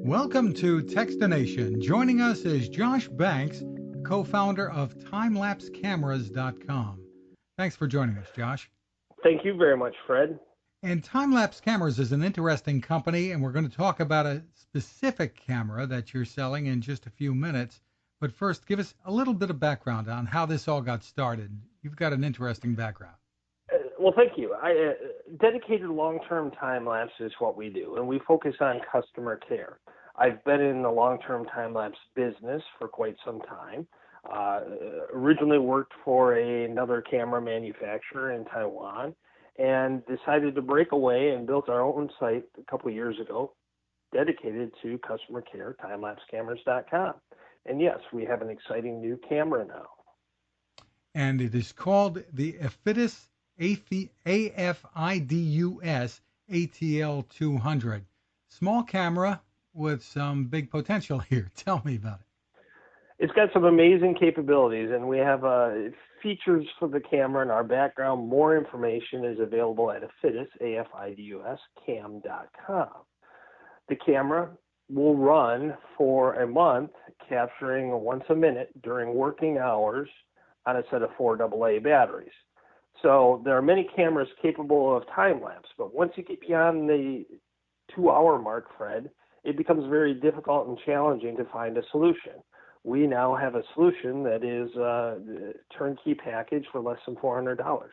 Welcome to Techstination. Joining us is Josh Banks, co-founder of TimeLapseCameras.com. Thanks for joining us, Josh. Thank you very much, Fred. And Time-Lapse Cameras is an interesting company, and we're going to talk about a specific camera that you're selling in just a few minutes. But first, give us a little bit of background on how this all got started. You've got an interesting background. Well, thank you. Dedicated long-term time-lapse is what we do, and we focus on customer care. I've been in the long-term time-lapse business for quite some time. Originally worked for another camera manufacturer in Taiwan and decided to break away and built our own site a couple of years ago dedicated to customer care, TimeLapseCameras.com. And yes, we have an exciting new camera now. And it is called the Afidus ATL 200. Small camera with some big potential here. Tell me about it. It's got some amazing capabilities, and we have features for the camera in our background. More information is available at Afidus, AFIDUS, cam.com. The camera will run for a month, capturing once a minute during working hours on a set of 4 AA batteries. So there are many cameras capable of time-lapse, but once you get beyond the 2-hour mark, Fred, it becomes very difficult and challenging to find a solution. We now have a solution that is a turnkey package for less than $400.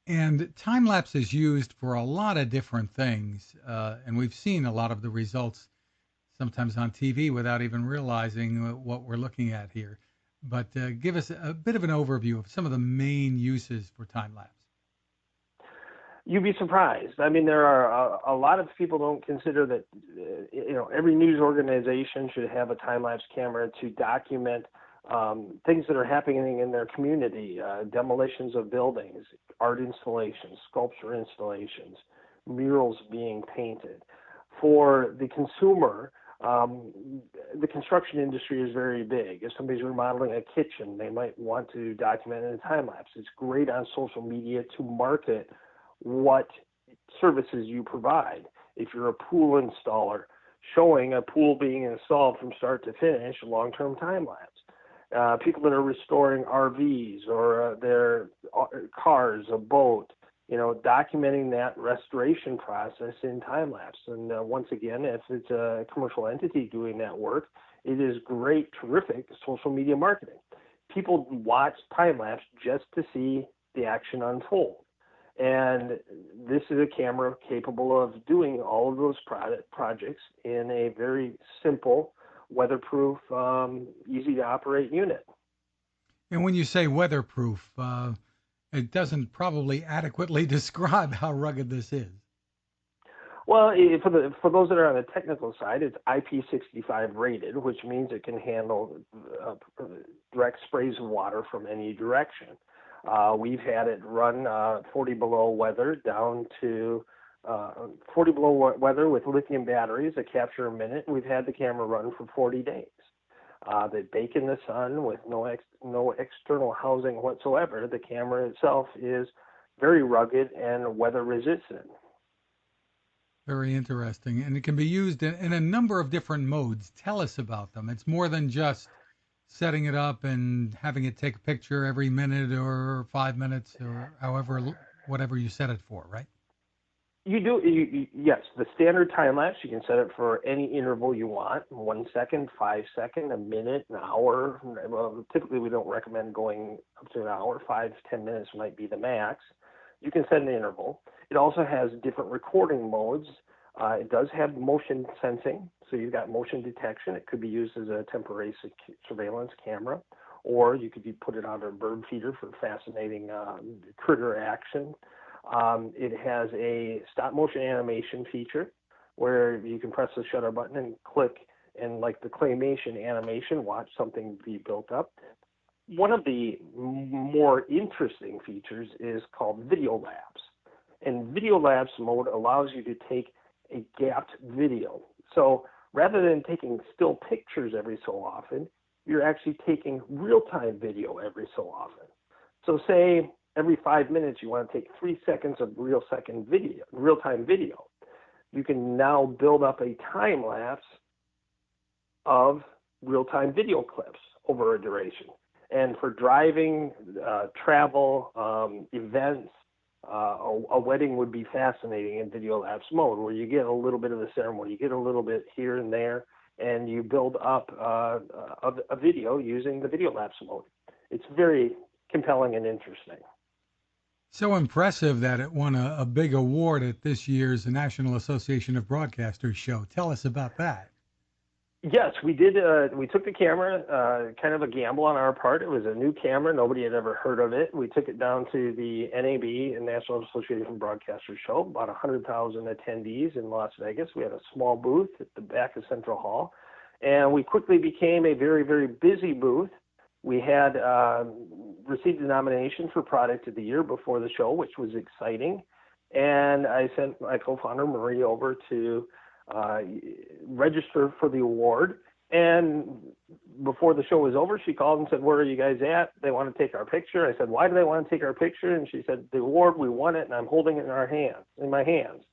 And time-lapse is used for a lot of different things, and we've seen a lot of the results sometimes on TV without even realizing what we're looking at here. But give us a bit of an overview of some of the main uses for time-lapse. You'd be surprised. I mean, there are a lot of people don't consider that, every news organization should have a time-lapse camera to document things that are happening in their community, demolitions of buildings, art installations, sculpture installations, murals being painted. For the consumer, the construction industry is very big. If somebody's remodeling a kitchen, they might want to document it in time-lapse. It's great on social media to market what services you provide. If you're a pool installer, showing a pool being installed from start to finish, long-term time-lapse. People that are restoring RVs or their cars, a boat, documenting that restoration process in time-lapse. And once again, if it's a commercial entity doing that work, it is great, terrific social media marketing. People watch time-lapse just to see the action unfold. And this is a camera capable of doing all of those projects in a very simple, weatherproof, easy to operate unit. And when you say weatherproof, it doesn't probably adequately describe how rugged this is. Well, for those that are on the technical side, it's IP65 rated, which means it can handle direct sprays of water from any direction. We've had it run 40 below weather down to 40 below weather with lithium batteries that capture a minute. We've had the camera run for 40 days. They bake in the sun with no external housing whatsoever. The camera itself is very rugged and weather resistant. Very interesting. And it can be used in a number of different modes. Tell us about them. It's more than just setting it up and having it take a picture every minute or 5 minutes or whatever you set it for, right? You do, yes. The standard time lapse, you can set it for any interval you want: 1 second, 5 seconds, a minute, an hour. Well, typically we don't recommend going up to an hour. 5 to 10 minutes might be the max. You can set an interval. It also has different recording modes. It does have motion sensing, so you've got motion detection. It could be used as a temporary surveillance camera, or you could put it on a bird feeder for fascinating critter action. It has a stop motion animation feature where you can press the shutter button and click, and like the claymation animation, watch something be built up. One of the more interesting features is called video lapse. And video lapse mode allows you to take a gapped video. So rather than taking still pictures every so often, you're actually taking real-time video every so often. So say every 5 minutes you want to take 3 seconds of real-time video. you can now build up a time lapse of real-time video clips over a duration. And for driving, travel, events, a wedding would be fascinating in video lapse mode, where you get a little bit of the ceremony, you get a little bit here and there, and you build up a video using the video lapse mode. It's very compelling and interesting. So impressive that it won a big award at this year's National Association of Broadcasters show. Tell us about that. Yes, we did. We took the camera, kind of a gamble on our part. It was a new camera. Nobody had ever heard of it. We took it down to the NAB, National Association of Broadcasters show, about 100,000 attendees in Las Vegas. We had a small booth at the back of Central Hall, and we quickly became a very, very busy booth. We had received a nomination for Product of the Year before the show, which was exciting. And I sent my co-founder, Marie, over to register for the award. And before the show was over, she called and said, "Where are you guys at? They want to take our picture." I said, "Why do they want to take our picture?" And she said, "The award, we won it, and I'm holding it in my hands."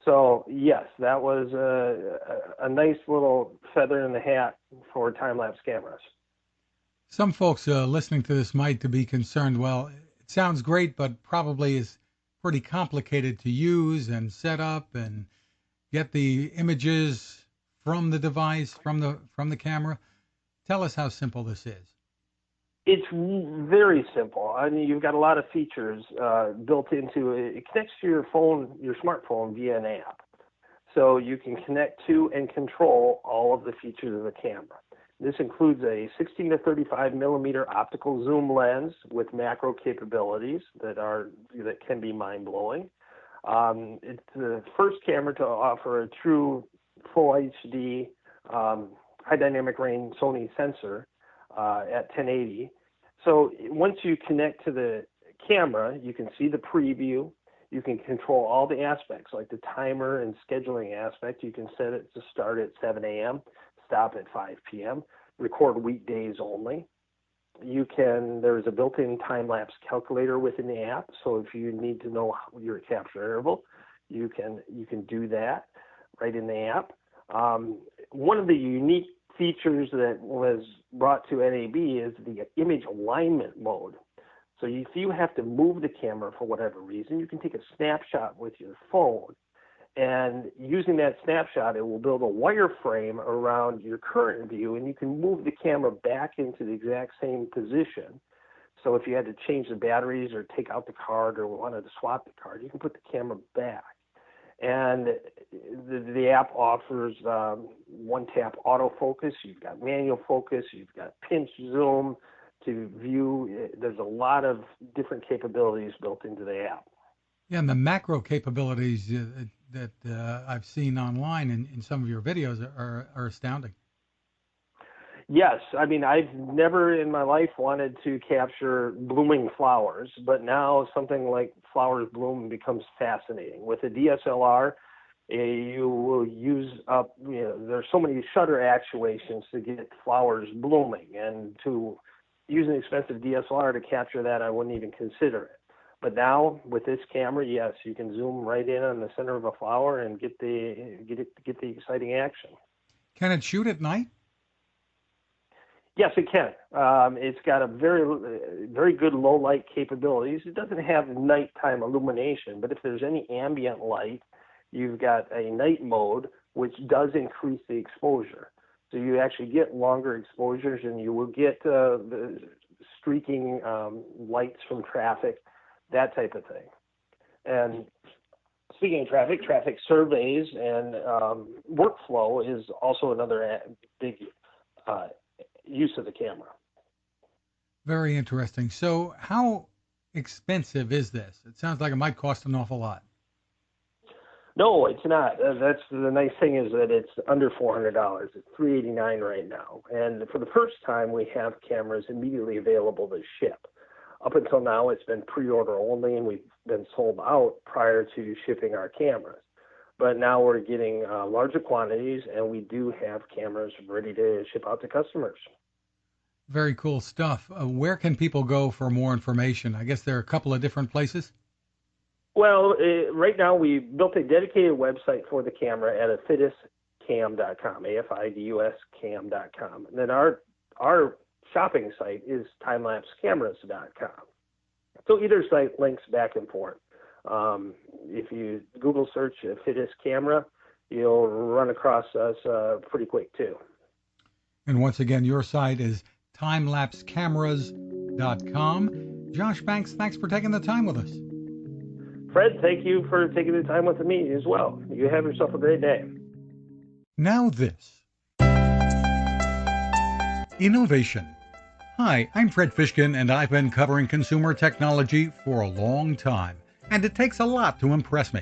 So yes, that was a nice little feather in the hat for time-lapse cameras. Some folks listening to this might be concerned, well, it sounds great, but probably is pretty complicated to use and set up and get the images from the device, from the camera. Tell us how simple this is. It's very simple. I mean, you've got a lot of features built into it. It connects to your phone, your smartphone, via an app. So you can connect to and control all of the features of the camera. This includes a 16 to 35 millimeter optical zoom lens with macro capabilities that can be mind-blowing. It's the first camera to offer a true full HD high dynamic range Sony sensor at 1080. So once you connect to the camera, you can see the preview. You can control all the aspects, like the timer and scheduling aspect. You can set it to start at 7 a.m., stop at 5 p.m., record weekdays only. There's a built-in time-lapse calculator within the app, so if you need to know your capture interval, you can do that right in the app. One of the unique features that was brought to NAB is the image alignment mode. So if you have to move the camera for whatever reason, you can take a snapshot with your phone, and using that snapshot, it will build a wireframe around your current view, and you can move the camera back into the exact same position. So if you had to change the batteries or take out the card or wanted to swap the card, you can put the camera back. And the app offers one-tap autofocus. You've got manual focus. You've got pinch zoom to view. There's a lot of different capabilities built into the app. Yeah, and the macro capabilities that I've seen online in some of your videos are astounding. Yes, I mean, I've never in my life wanted to capture blooming flowers, but now something like flowers bloom becomes fascinating. With a DSLR, you will use up, there's so many shutter actuations to get flowers blooming, and to use an expensive DSLR to capture that, I wouldn't even consider it. But now with this camera, yes, you can zoom right in on the center of a flower and get the exciting action. Can it shoot at night? Yes, it can. It's got a very good low light capabilities. It doesn't have nighttime illumination, but if there's any ambient light, you've got a night mode, which does increase the exposure. So you actually get longer exposures, and you will get the streaking lights from traffic, that type of thing. And speaking of traffic surveys and workflow is also another big use of the camera. Very interesting. So how expensive is this? It sounds like it might cost an awful lot. No, it's not. That's the nice thing, is that it's under $400. It's $389 right now. And for the first time, we have cameras immediately available to ship. Up until now, it's been pre-order only, and we've been sold out prior to shipping our cameras. But now we're getting larger quantities, and we do have cameras ready to ship out to customers. Very cool stuff. Where can people go for more information? I guess there are a couple of different places. Well, right now we built a dedicated website for the camera at afiduscam.com, AFIDUS cam.com. And then our shopping site is timelapsecameras.com. So either site links back and forth. If you Google search Afidus camera, you'll run across us pretty quick too. And once again, your site is timelapsecameras.com. Josh Banks, thanks for taking the time with us. Fred, thank you for taking the time with me as well. You have yourself a great day. Now this. Innovation. Hi, I'm Fred Fishkin, and I've been covering consumer technology for a long time, and it takes a lot to impress me.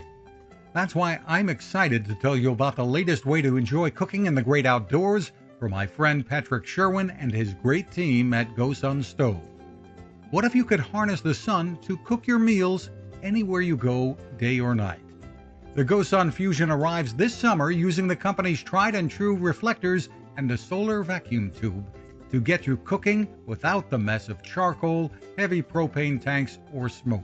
That's why I'm excited to tell you about the latest way to enjoy cooking in the great outdoors from my friend Patrick Sherwin and his great team at GoSun Stove. What if you could harness the sun to cook your meals anywhere you go, day or night? The GoSun Fusion arrives this summer using the company's tried and true reflectors and a solar vacuum tube to get you cooking without the mess of charcoal, heavy propane tanks, or smoke.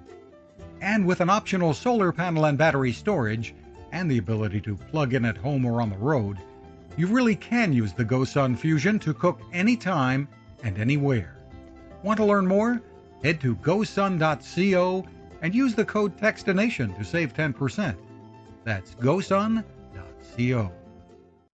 And with an optional solar panel and battery storage, and the ability to plug in at home or on the road, you really can use the GoSun Fusion to cook anytime and anywhere. Want to learn more? Head to gosun.co and use the code TEXTINATION to save 10%. That's gosun.co.